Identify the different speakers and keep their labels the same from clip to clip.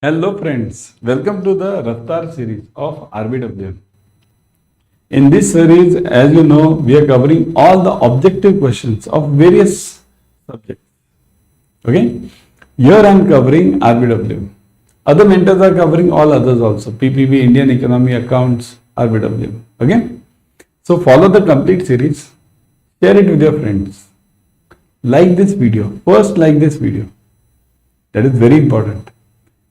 Speaker 1: Hello friends, welcome to the RAFTAAR series of RBWM. In this series, as you know, we are covering all the objective questions of various subjects. Okay, here I am covering RBWM. Other mentors are covering all others also, PPB, Indian Economy, Accounts, RBWM. Okay, so follow the complete series, share it with your friends. Like this video, first like this video. That is very important.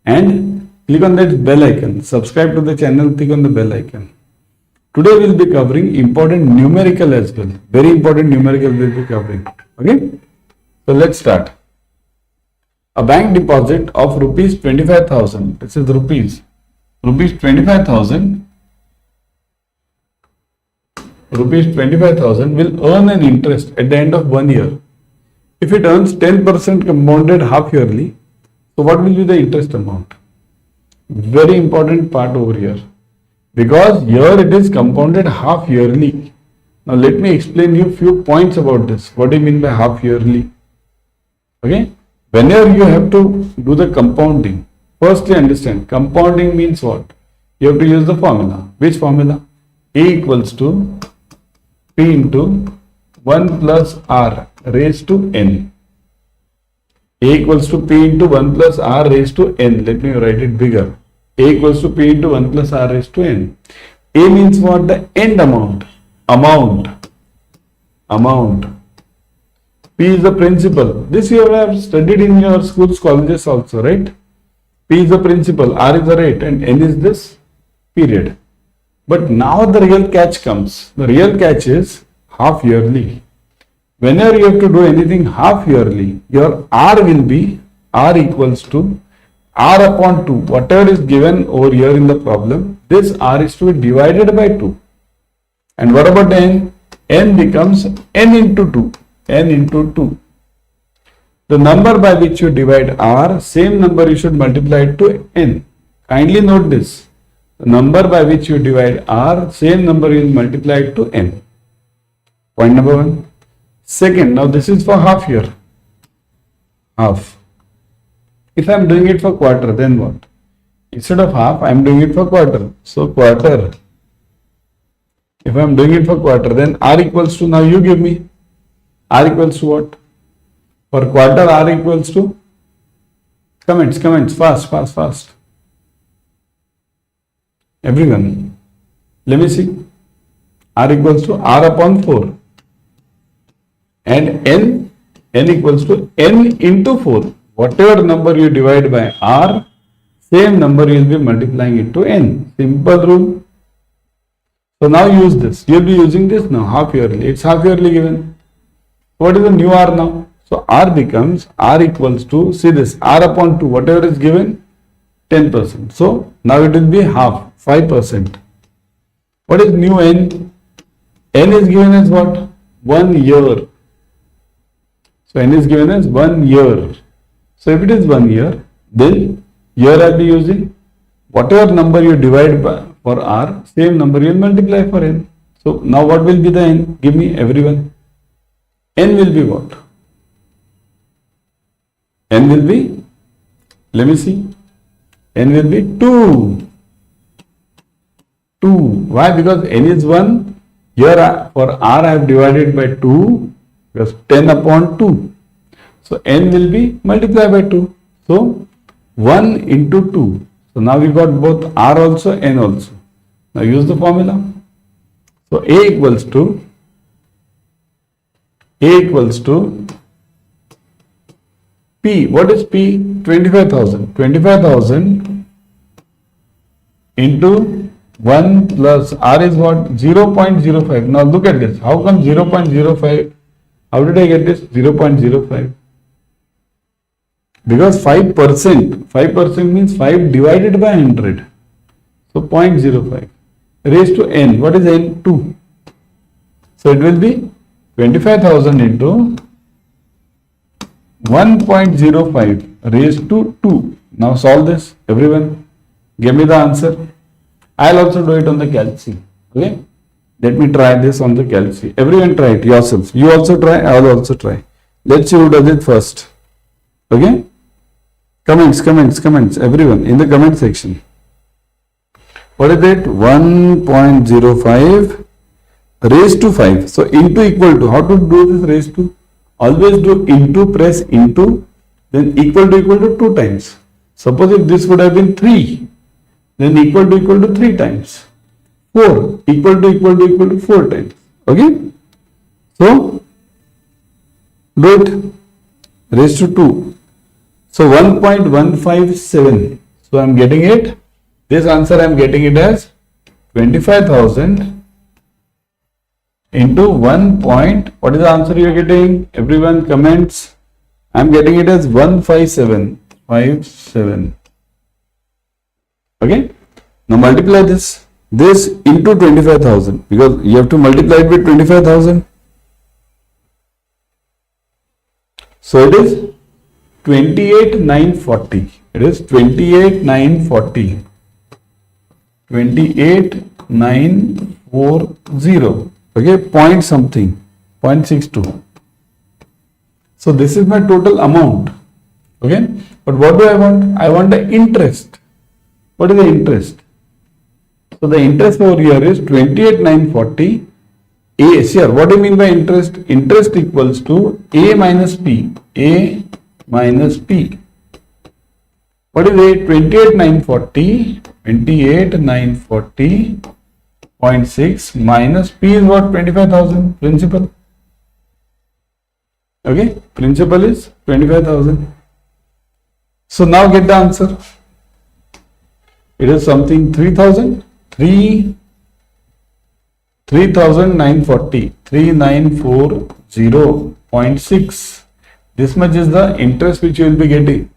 Speaker 1: And click on that bell icon, subscribe to the channel, click on the bell icon. Today we will be covering important numerical as well. Very important numerical we will be covering. Okay, so let's start. A bank deposit of rupees 25,000, this is rupees 25,000 will earn an interest at the end of 1 year. If it earns 10% compounded half yearly, so what will be the interest amount? Very important part over here. Because here it is compounded half yearly. Now let me explain you few points about this. What do you mean by half yearly? Okay. Whenever you have to do the compounding, firstly understand compounding means what? You have to use the formula. Which formula? A equals to P into 1 plus R raised to N. A equals to P into 1 plus R raised to N. Let me write it bigger. A equals to P into 1 plus R raised to N. A means what? The end amount. Amount. P is the principal. This you have studied in your schools, colleges also, right? P is the principal, R is the rate, and N is this period. But now the real catch comes. The real catch is half yearly. Whenever you have to do anything half yearly, your R will be R equals to R upon 2. Whatever is given over here in the problem, this R is to be divided by 2. And what about N? N becomes N into 2. N into 2. The number by which you divide R, same number you should multiply it to N. Kindly note this. The number by which you divide R, same number you will multiply it to N. Point number 1. Second, now this is for half year. Half. If I am doing it for quarter, then what? Instead of half, I am doing it for quarter. So quarter. If I am doing it for quarter, then R equals to, now you give me. R equals to what? For quarter, R equals to? Comments, fast. Everyone. Let me see. R equals to R upon 4. And N equals to N into 4. Whatever number you divide by R, same number you will be multiplying it to N. Simple rule. So now use this. You will be using this now, half yearly. It's half yearly given. What is the new R now? So R becomes R equals to, see this, R upon 2, whatever is given, 10%. So now it will be half, 5%. What is new N? N is given as what? 1 year. So N is given as 1 year. So if it is 1 year, then here I will be using whatever number you divide by for R, same number you will multiply for N. So now what will be the N? Give me everyone. N will be what? N will be, let me see, N will be 2. Why? Because N is 1. Here for R I have divided by 2. Because 10 upon 2. So N will be multiplied by 2. So 1 into 2. So now we got both R also, N also. Now use the formula. So A equals to P. What is P? 25,000. 25,000 into 1 plus R is what? 0.05. Now look at this. How come 0.05? How did I get this? 0.05. Because 5% means 5 divided by 100. So 0.05 raised to N. What is N? 2. So it will be 25,000 into 1.05 raised to 2. Now solve this, everyone. Give me the answer. I'll also do it on the calc. Okay. Let me try this on the calc. Everyone try it yourself. You also try, I will also try. Let's see who does it first. Okay. Comments, everyone in the comment section. What is it? 1.05 raised to 5. So into equal to, how to do this raised to? Always do into, press into, then equal to 2 times. Suppose if this would have been 3, then equal to 3 times. 4, equal to 4 times. Okay? So, do it. Raised to 2. So 1.157. So I am getting it. This answer I am getting it as 25,000 into 1 point. What is the answer you are getting? Everyone comments. I am getting it as 15757. Okay. Now multiply this into 25,000, because you have to multiply it with 25,000. So it is 28,940. It is 28,940. 28,940. Okay, point something, 0.62. So this is my total amount. Okay, but what do I want? I want the interest. What is the interest? So the interest over here is 28,940. A, sure, what do you mean by interest? Interest equals to A minus P. A minus P. What is it? 28,940. 28,940.6 minus P is what? 25,000. Principal. Okay, principal is 25,000. So now get the answer. It is something 3,000. 3,940. 3,940.6. This much is the interest which you will be getting.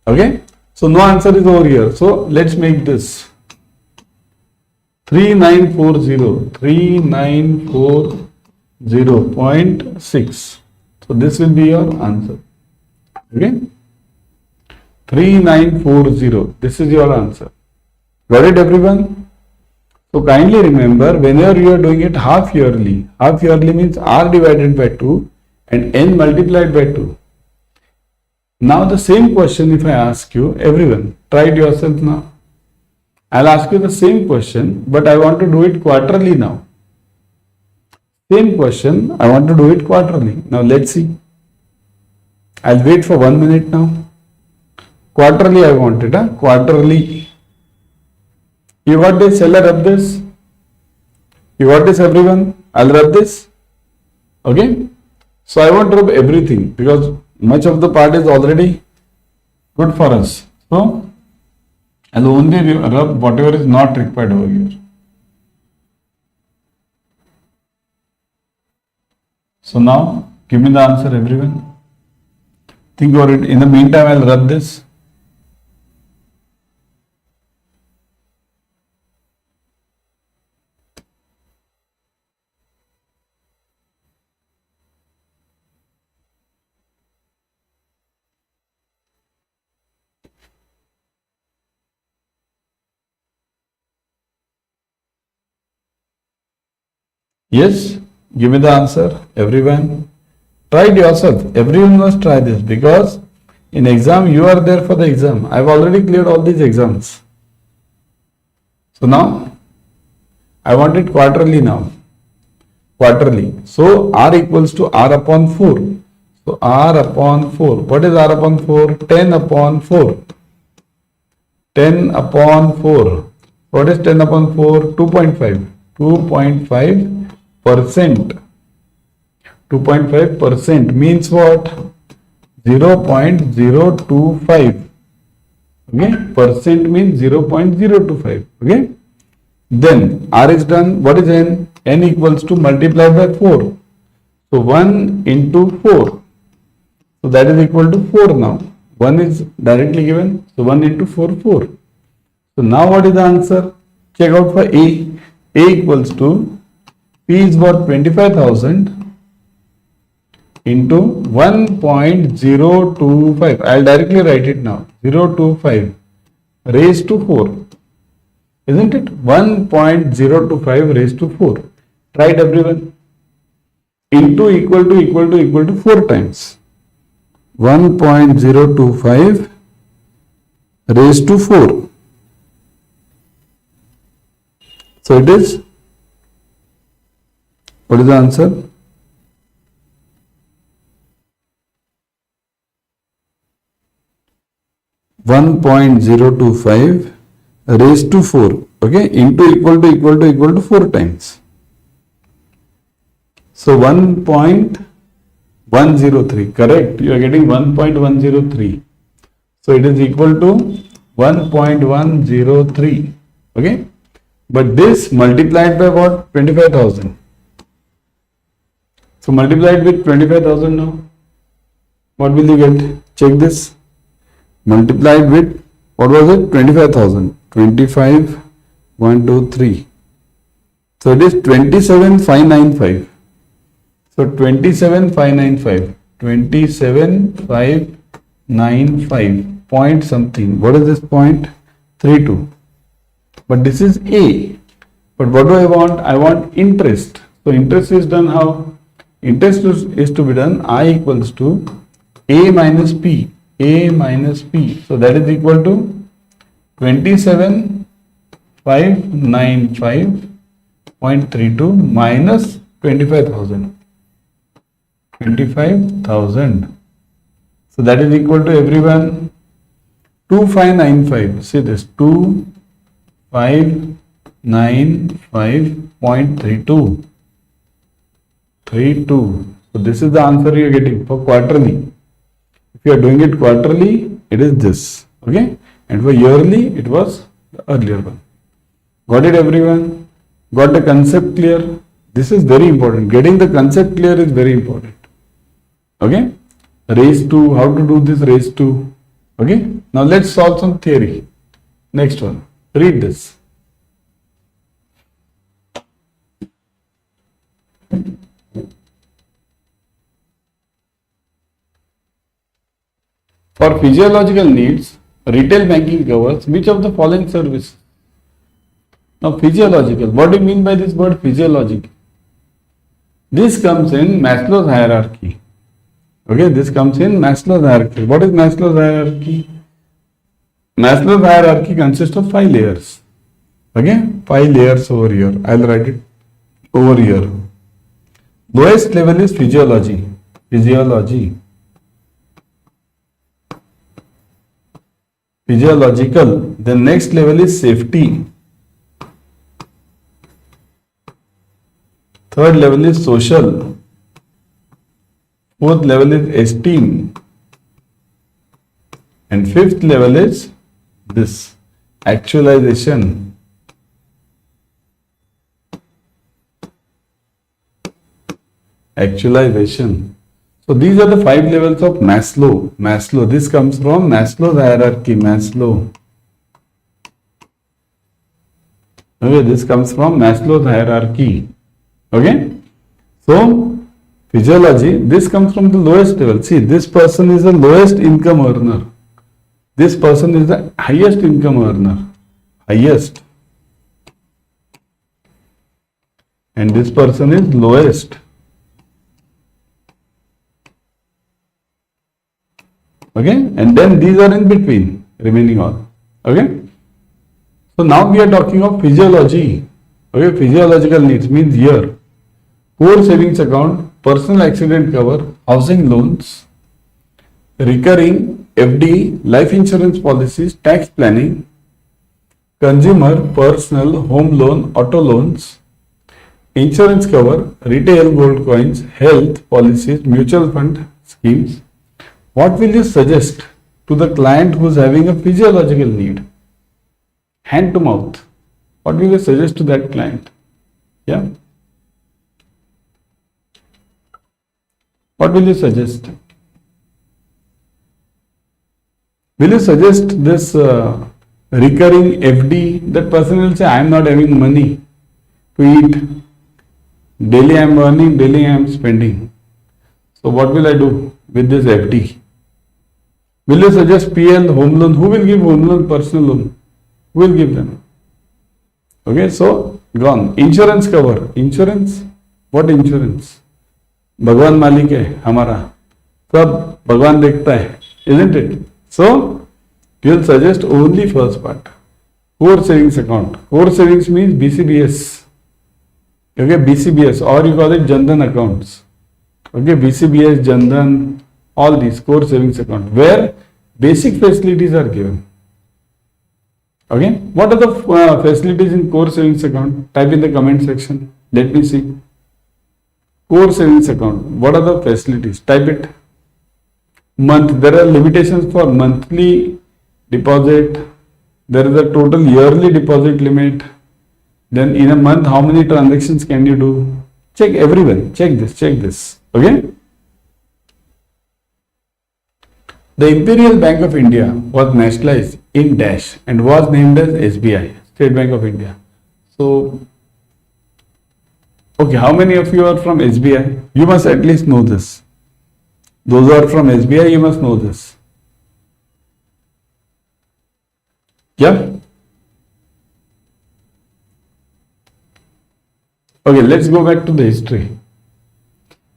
Speaker 1: Okay. So no answer is over here. So let's make this 3940. 3940.6. So this will be your answer. Okay. 3940. This is your answer. Got it, everyone? So kindly remember, whenever you are doing it half yearly means R divided by 2 and N multiplied by 2. Now the same question if I ask you, everyone, try it yourself now. I'll ask you the same question, but I want to do it quarterly now. Same question, I want to do it quarterly. Now let's see. I'll wait for 1 minute now. Quarterly I want it, quarterly. You got this? Shall I rub this? You got this, everyone? I'll rub this. Okay? So I won't rub everything because much of the part is already good for us. So I'll only rub whatever is not required over here. So now give me the answer, everyone. Think about it. In the meantime, I'll rub this. Yes, give me the answer, everyone. Try it yourself. Everyone must try this because in exam you are there for the exam. I've already cleared all these exams. So now I want it quarterly now. Quarterly. So R equals to R upon 4. So R upon 4. What is R upon 4? 10 upon 4. 10 upon 4. What is 10 upon 4? 2.5. 2.5%. 2.5% means what? 0.025. Okay, percent means 0.025. Okay, then R is done. What is N? N equals to multiply by 4. So 1 into 4. So that is equal to 4 now. 1 is directly given. So 1 into 4, 4. So now what is the answer? Check out for A. A equals to P is what? 25,000 into 1.025. I'll directly write it now. 025 raised to 4. Isn't it? 1.025 raised to 4. Try it, everyone. Into equal to 4 times. 1.025 raised to 4. So it is, what is the answer? (1.025) raised to 4, okay, into equal to 4 times. So 1.103, correct, you are getting 1.103. So it is equal to 1.103, okay, but this multiplied by what? 25,000. So multiplied with 25,000 now, what will you get? Check this. Multiplied with, what was it? 25,000. 25, 1, 2, 3. So it is 27,595. So 27,595. 27,595 point something. What is this point? 32. But this is A. But what do I want? I want interest. So interest is done how? Interest is to be done I equals to A minus P. A minus P. So that is equal to 27,595.32 minus 25,000. 25,000. So that is equal to everyone 2595. See this, 2595.32. 32. So this is the answer you are getting for quarterly. If you are doing it quarterly, it is this, okay, and for yearly it was the earlier one. Got it everyone? Got the concept clear? This is very important. Getting the concept clear is very important, okay. Raise to, how to do this raise to, okay. Now let's solve some theory. Next one, read this. For physiological needs, retail banking covers which of the following services? Now physiological, what do you mean by this word physiological? This comes in Maslow's hierarchy. Okay, this comes in Maslow's hierarchy. What is Maslow's hierarchy? Maslow's hierarchy consists of 5 layers. Okay, 5 layers over here. I'll write it over here. Lowest level is physiology. Physiological. The next level is safety. Third level is social. Fourth level is esteem. And fifth level is this, actualization. Actualization. So these are the 5 levels of Maslow. This comes from Maslow's hierarchy. Okay, this comes from Maslow's hierarchy. Okay. So physiology, this comes from the lowest level. See, this person is the lowest income earner. This person is the highest income earner. Highest. And this person is lowest. Okay, and then these are in between, remaining all. Okay, so now we are talking of physiology. Okay, physiological needs means here, core savings account, personal accident cover, housing loans, recurring FD, life insurance policies, tax planning, consumer, personal, home loan, auto loans, insurance cover, retail gold coins, health policies, mutual fund schemes. What will you suggest to the client who is having a physiological need? Hand to mouth. What will you suggest to that client? Yeah. What will you suggest? Will you suggest this recurring FD? That person will say, I am not having money to eat. Daily I am earning, daily I am spending. So what will I do with this FD? Will you suggest PL, home loan? Who will give home loan, personal loan? Who will give them? Okay, so gone. Insurance cover. Insurance? What insurance? भगवान मालिक है हमारा, सब भगवान देखता है, isn't it? So You will suggest only first part. Core savings account. Core savings means BCBS. Okay, BCBS, or you call it Jandan accounts. Okay, BCBS, Jandan, all these core savings account where basic facilities are given. Okay, what are the facilities in core savings account? Type in the comment section. Let me see. Core savings account. What are the facilities? Type it. Month. There are limitations for monthly deposit. There is a total yearly deposit limit. Then in a month, how many transactions can you do? Check everyone. Check this. Check this. Okay. The Imperial Bank of India was nationalized in dash and was named as SBI, State Bank of India. So, okay, how many of you are from SBI? You must at least know this. Those who are from SBI, you must know this. Yeah? Okay, let's go back to the history.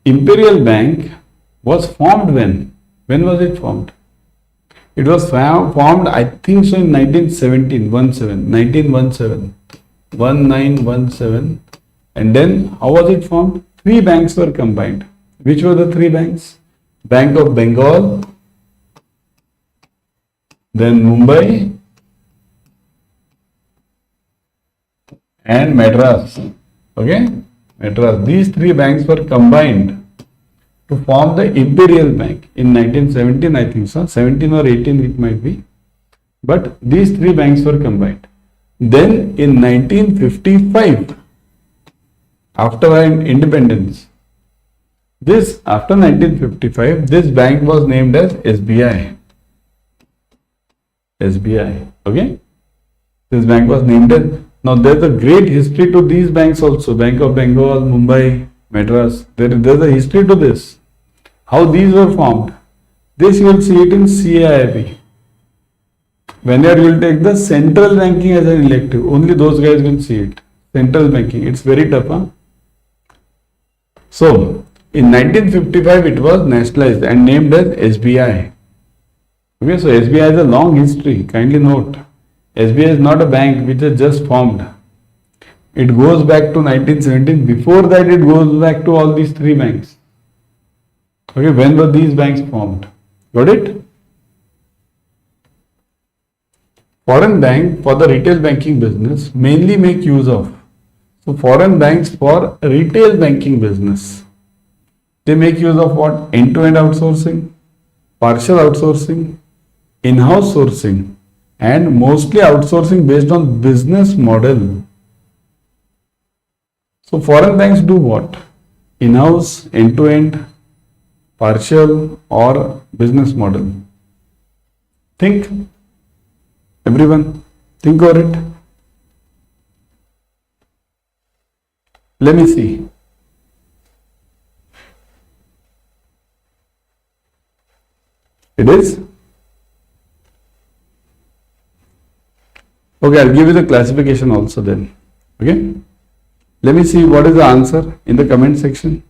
Speaker 1: Imperial Bank was formed when? When was it formed? It was formed, I think so, in 1917. And then, how was it formed? 3 banks were combined. Which were the 3 banks? Bank of Bengal, then Mumbai, and Madras. Okay? Madras. These 3 banks were combined to form the Imperial Bank in 1917, I think so, 17 or 18 it might be. But these 3 banks were combined. Then in 1955, after independence, after 1955, this bank was named as SBI. SBI. Okay? This bank was named as. Now there's a great history to these banks also. Bank of Bengal, Mumbai, Madras. There's a history to this. How these were formed. This you will see it in CAIB. Whenever you will take the central banking as an elective, only those guys will see it. Central banking. It's very tough. Huh? So, in 1955 it was nationalized and named as SBI. Okay, so SBI has a long history. Kindly note. SBI is not a bank which is just formed. It goes back to 1917. Before that it goes back to all these 3 banks. Okay, when were these banks formed? Got it? Foreign bank for the retail banking business mainly make use of. So foreign banks for retail banking business. They make use of what? End-to-end outsourcing, partial outsourcing, in-house sourcing, and mostly outsourcing based on business model. So foreign banks do what? In-house, end-to-end, partial, or business model. Think, everyone, think over it. Let me see. It is? Okay, I'll give you the classification also then. Okay? Let me see what is the answer in the comment section.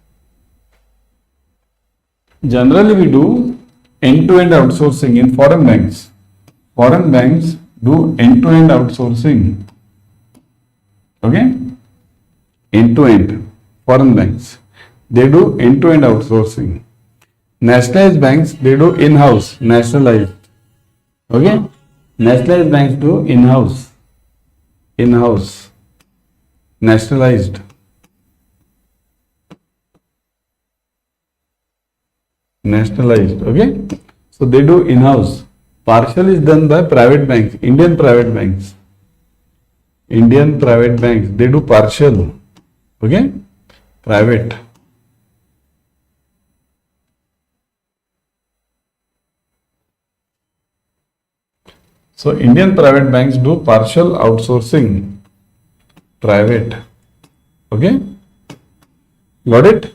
Speaker 1: Generally, we do end-to-end outsourcing in foreign banks. Foreign banks do end-to-end outsourcing. Okay? End-to-end. Foreign banks. They do end-to-end outsourcing. Nationalized banks, they do in-house, nationalized. Okay? Nationalized banks do in-house. In-house. Nationalized. Nationalized. Okay? So they do in-house. Partial is done by private banks, Indian private banks. Indian private banks, they do partial. Okay? Private. So Indian private banks do partial outsourcing. Private. Okay? Got it?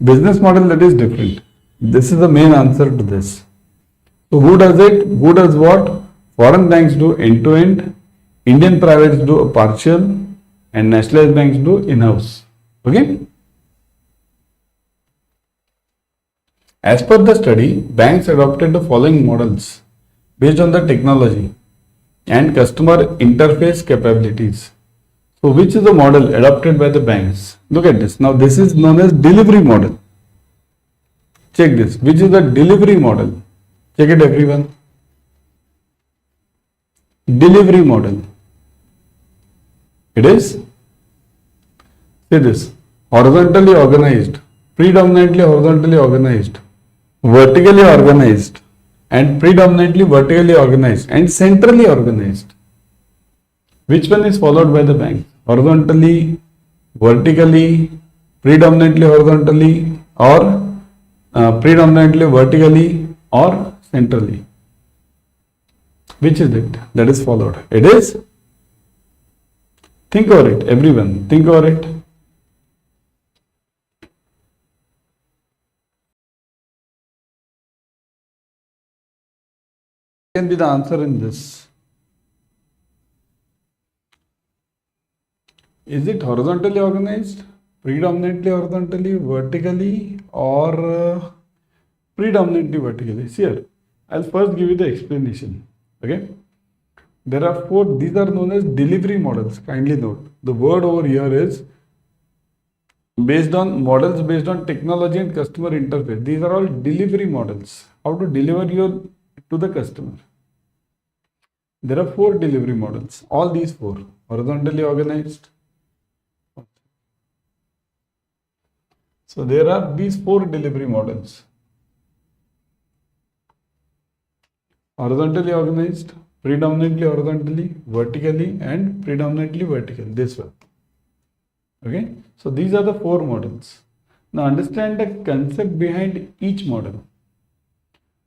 Speaker 1: Business model, that is different. This is the main answer to this. So who does it? Who does what? Foreign banks do end-to-end. Indian privates do a partial. And nationalized banks do in-house. Okay? As per the study, banks adopted the following models. based on the technology and customer interface capabilities. So which is the model adopted by the banks? Look at this. Now this is known as delivery model. Check this. Which is the delivery model? Check it everyone. Delivery model. It is, say this, horizontally organized, predominantly horizontally organized, vertically organized, and predominantly vertically organized, and centrally organized. Which one is followed by the bank? Horizontally, vertically, predominantly horizontally, or predominantly vertically, or centrally? Which is it that is followed? It is, think over it, everyone, think over it. Can be the answer in this. Is it horizontally organized, predominantly horizontally, vertically, or predominantly vertically? See here, I'll first give you the explanation. Okay, there are four, these are known as delivery models. Kindly note, the word over here is based on models based on technology and customer interface. These are all delivery models. How to deliver your to the customer. There are four delivery models. All these four horizontally organized. So there are these four delivery models. Horizontally organized, predominantly horizontally, vertically, and predominantly vertical. This one. Okay. So these are the four models. Now understand the concept behind each model.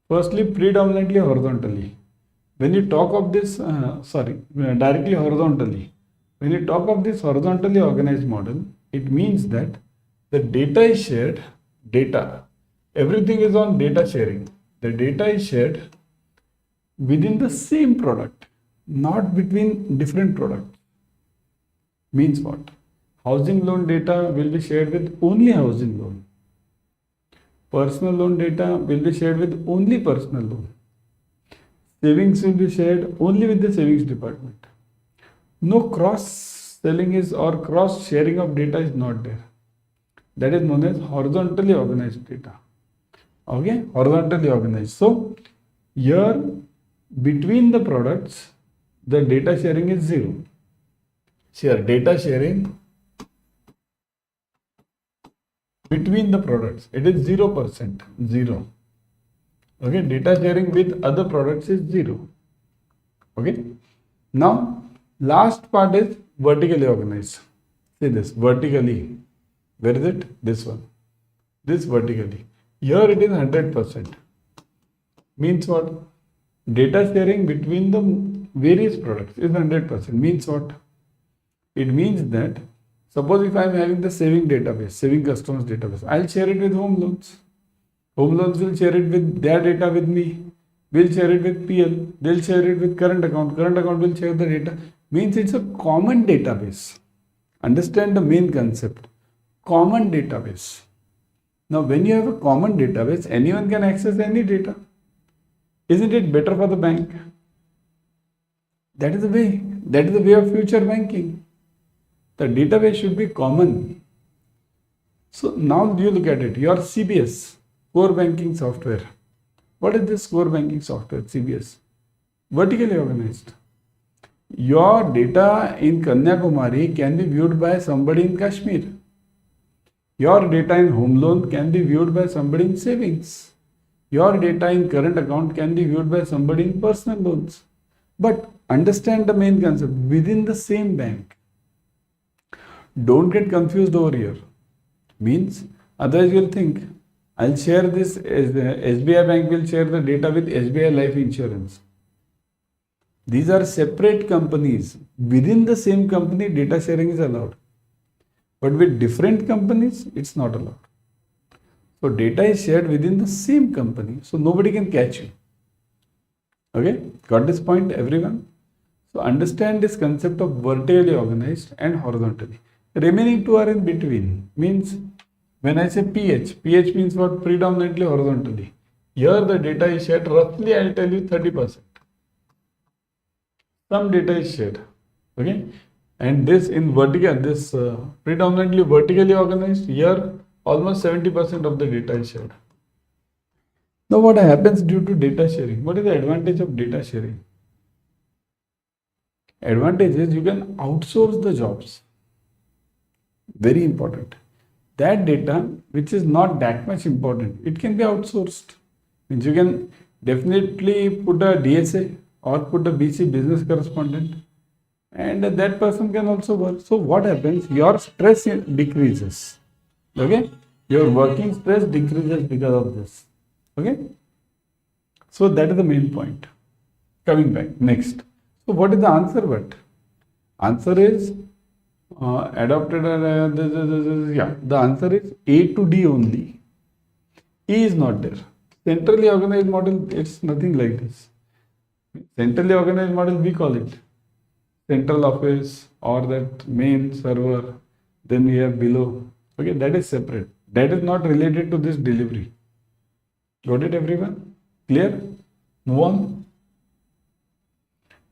Speaker 1: Firstly, predominantly horizontally. When you talk of this, directly horizontally. When you talk of this horizontally organized model, it means that the data is shared, everything is on data sharing. The data is shared within the same product, not between different products. Means what? Housing loan data will be shared with only housing loan. Personal loan data will be shared with only personal loan. Savings will be shared only with the savings department. No cross-selling is or cross-sharing of data is not there. That is known as horizontally organized data. Okay, horizontally organized. So here between the products, the data sharing is zero. Here data sharing between the products, it is 0%, zero. Okay, data sharing with other products is zero. Okay, now last part is vertically organized. See this, vertically. Where is it? This one. This vertically. Here it is 100%. Means what? Data sharing between the various products is 100%. Means what? It means that suppose if I am having the saving database, saving customers database, I'll share it with home loans. Home loans will share it with their data with me. We'll share it with PL. They'll share it with current account. Current account will share the data. Means it's a common database. Understand the main concept. Common database. Now, when you have a common database, anyone can access any data. Isn't it better for the bank? That is the way. That is the way of future banking. The database should be common. So now you look at it. Your CBS, core banking software. What is this core banking software, CBS? Vertically organized. Your data in Kanyakumari can be viewed by somebody in Kashmir. Your data in home loan can be viewed by somebody in savings. Your data in current account can be viewed by somebody in personal loans. But understand the main concept within the same bank. Don't get confused over here. Means otherwise you'll think I'll share this as the SBI bank will share the data with SBI Life Insurance. These are separate companies. Within the same company, data sharing is allowed. But with different companies, it's not allowed. So data is shared within the same company. So nobody can catch you. Okay, got this point, everyone? So understand this concept of vertically organized and horizontally. Remaining two are in between. Means when I say PH means what? Predominantly horizontally. Here the data is shared roughly, I'll tell you 30%. some data is shared. Okay, and this in vertical, this predominantly vertically organized, here almost 70% of the data is shared. Now what happens due to data sharing? What is the advantage of data sharing? Advantage is you can outsource the jobs. Very important. That data which is not that much important, it can be outsourced. Means you can definitely put a DSA or put a BC business correspondent, and that person can also work. So what happens? Your stress decreases. Okay, your working stress decreases because of this. Okay, so that is the main point. Coming back next. So what is the answer? But answer is adopted. Yeah, the answer is A to D only. E is not there. Centrally organized model, it's nothing like this. Centrally organized model, we call it central office or that main server. Then we have below. Okay, that is separate. That is not related to this delivery. Got it, everyone? Clear? Move on.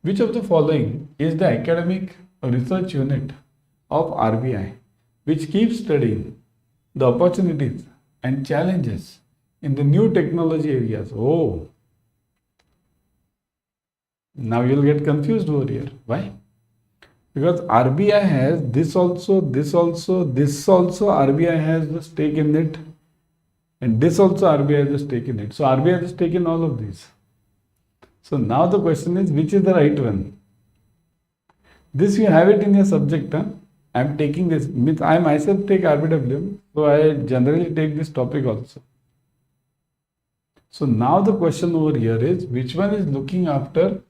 Speaker 1: Which of the following is the academic research unit of RBI which keeps studying the opportunities and challenges in the new technology areas? Oh, now you'll get confused over here. Why? Because RBI has this also, this also, this also RBI has the stake in it, and this also RBI has a stake in it. So RBI has a stake in all of these. So now the question is, which is the right one? This you have it in your subject. Huh? I am taking this. I myself take RBWM, so I generally take this topic also. So now the question over here is, which one is looking after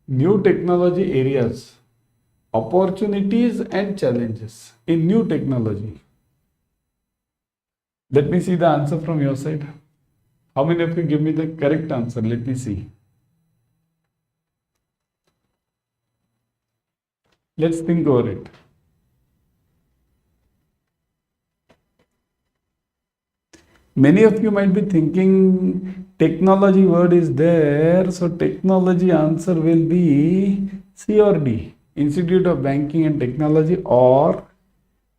Speaker 1: new technology areas, opportunities and challenges in new technology? Let me see the answer from your side. How many of you give me the correct answer? Let me see. Let's think over it. Many of you might be thinking technology word is there, so technology answer will be C or D, Institute of Banking and Technology or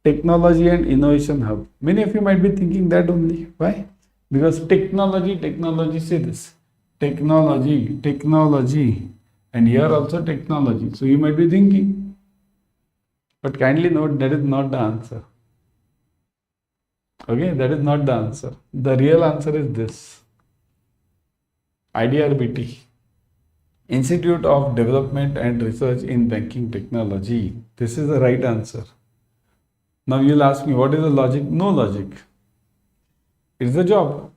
Speaker 1: Technology and Innovation Hub. Many of you might be thinking that only. Why? Because technology, say this, technology, and here also technology. So you might be thinking, but kindly note that is not the answer. Okay, that is not the answer. The real answer is this. IDRBT, Institute of Development and Research in Banking Technology. This is the right answer. Now you'll ask me, what is the logic? No logic. It's the job.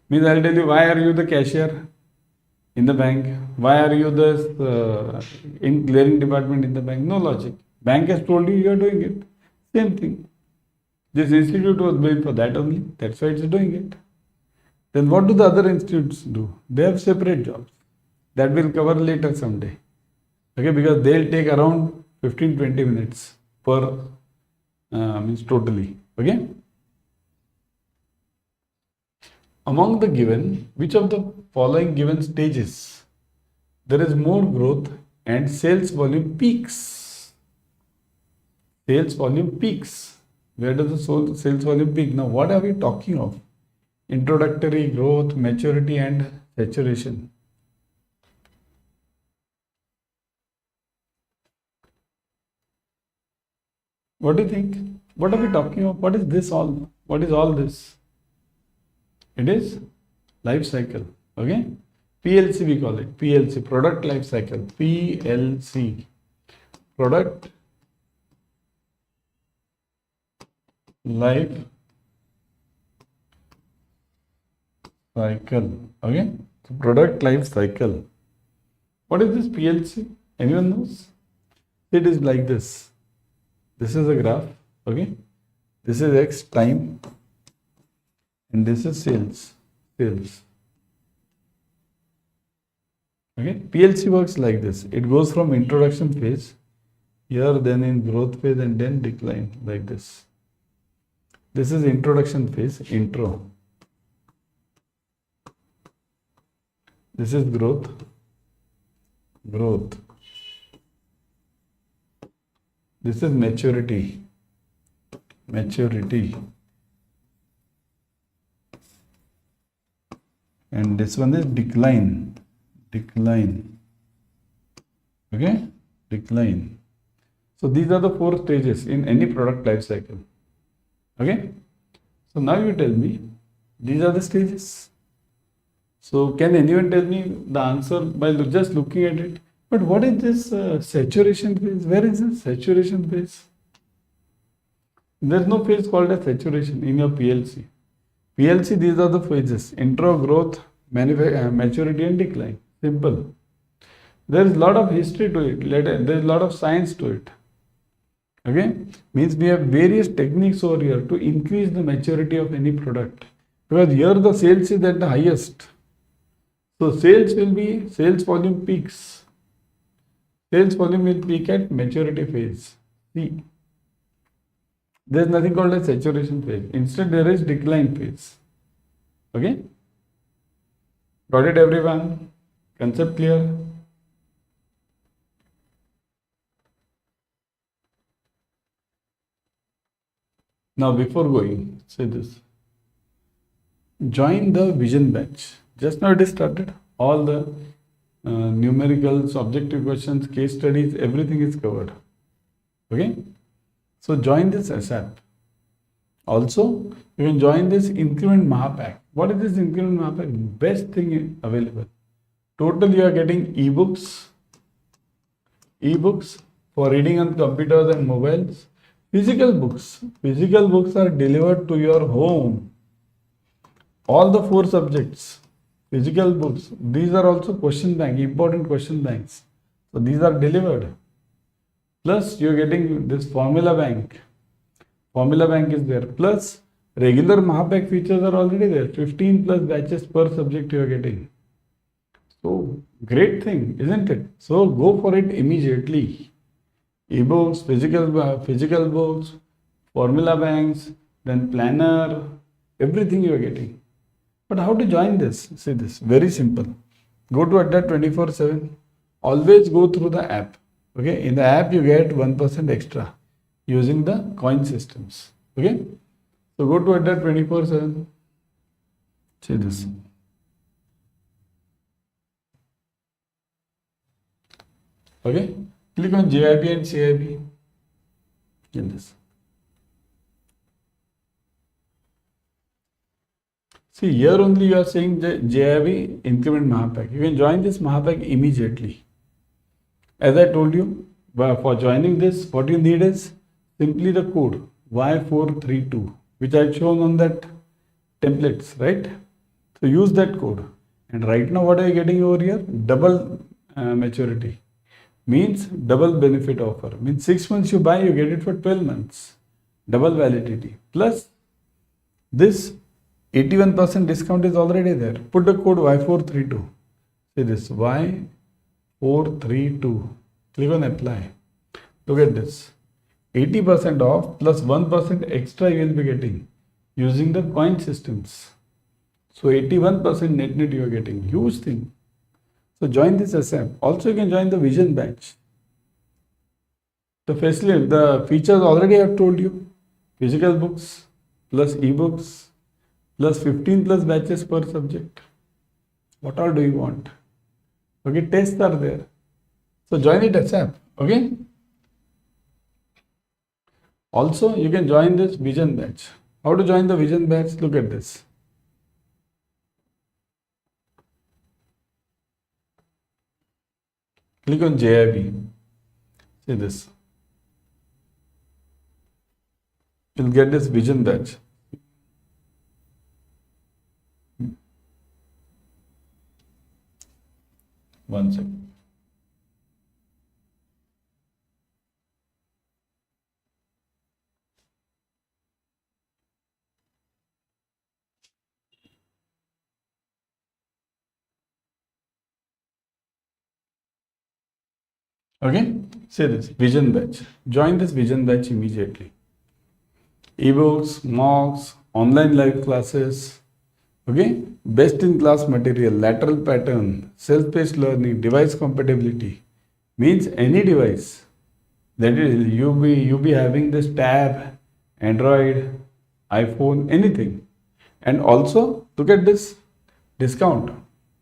Speaker 1: Means I'll tell you, why are you the cashier in the bank? Why are you the in clearing department in the bank? No logic. Bank has told you, you are doing it. Same thing. This institute was built for that only. That's why it's doing it. Then what do the other institutes do? They have separate jobs. That we'll cover later someday. Okay, because they'll take around 15-20 minutes per means totally. Okay. Among the given, which of the following given stages there is more growth and sales volume peaks? Sales volume peaks. Where does the sales volume peak? Now, what are we talking of? Introductory, growth, maturity, and saturation. What do you think? What are we talking of? What is this all? What is all this? It is life cycle. Okay? PLC we call it. PLC, product life cycle. PLC, product life cycle. Okay, so product life cycle. What is this PLC? Anyone knows? It is like this. This is a graph. Okay, this is X time, and this is sales. Okay, PLC works like this. It goes from introduction phase here, then in growth phase, and then decline like this. This is introduction phase, intro. This is growth. This is maturity. Maturity. And this one is decline. Decline. Okay? Decline. So these are the 4 stages in any product life cycle. Okay? So now you tell me, these are the stages. So can anyone tell me the answer by just looking at it? But what is this saturation phase? Where is this saturation phase? There is no phase called as saturation in your PLC. PLC, these are the phases: intro, growth, maturity and decline. Simple. There is a lot of history to it. There is a lot of science to it. Okay? Means we have various techniques over here to increase the maturity of any product. Because here the sales is at the highest. So sales volume peaks. Sales volume will peak at maturity phase. See. There is nothing called as saturation phase. Instead, there is decline phase. Okay? Got it, everyone? Concept clear? Now, before going, say this. Join the vision batch. Just now it is started. All the numericals, objective questions, case studies, everything is covered. Okay? So join this ASAP. Also, you can join this Increment Mahapack. What is this Increment Mahapack? Best thing available. Total you are getting ebooks for reading on computers and mobiles. Physical books are delivered to your home. All the 4 subjects, physical books. These are also question bank, important question banks. So these are delivered. Plus you are getting this formula bank. Formula bank is there. Plus regular Mahapack features are already there. 15 plus batches per subject you are getting. So great thing, isn't it? So go for it immediately. Ebooks, physical books, formula banks, then planner, everything you are getting. But how to join this? See this, very simple. Go to Adda 24/7. Always go through the app. Okay, in the app you get 1% extra using the coin systems. Okay, so go to Adda 24/7. See this. Okay, click on JAIIB and CIB. In this. See, here only you are saying the JAIIB Increment Mahapack. You can join this Mahapack immediately. As I told you, for joining this, what you need is simply the code Y432, which I have shown on that templates, right? So use that code. And right now, what are you getting over here? Double maturity. Means double benefit offer. Means 6 months you buy, you get it for 12 months. Double validity. Plus this 81% discount is already there. Put the code Y432. See this Y432. Click on apply. Look at this. 80% off plus 1% extra you will be getting using the coin systems. So 81% net you are getting. Huge thing. So join this SM. Also you can join the vision batch. The facility, the features already I have told you. Physical books plus ebooks plus 15 plus batches per subject. What all do you want? Okay, tests are there. So join it ASAP. Okay. Also, you can join this vision batch. How to join the vision batch? Look at this. Click on JAIIB. See this. You'll get this vision batch. One second. Okay, say this vision batch. Join this vision batch immediately. Ebooks, mocks, online live classes. Okay, best in class material, lateral pattern, self-paced learning, device compatibility. Means any device. That is, you be having this tab, Android, iPhone, anything. And also look at this discount,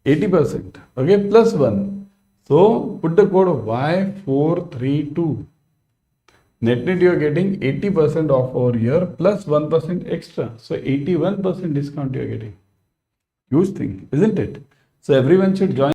Speaker 1: 80%, okay, plus 1. So put the code Y432. Net you are getting 80% off over here plus 1% extra. So 81% discount you are getting. Huge thing, isn't it? So everyone should join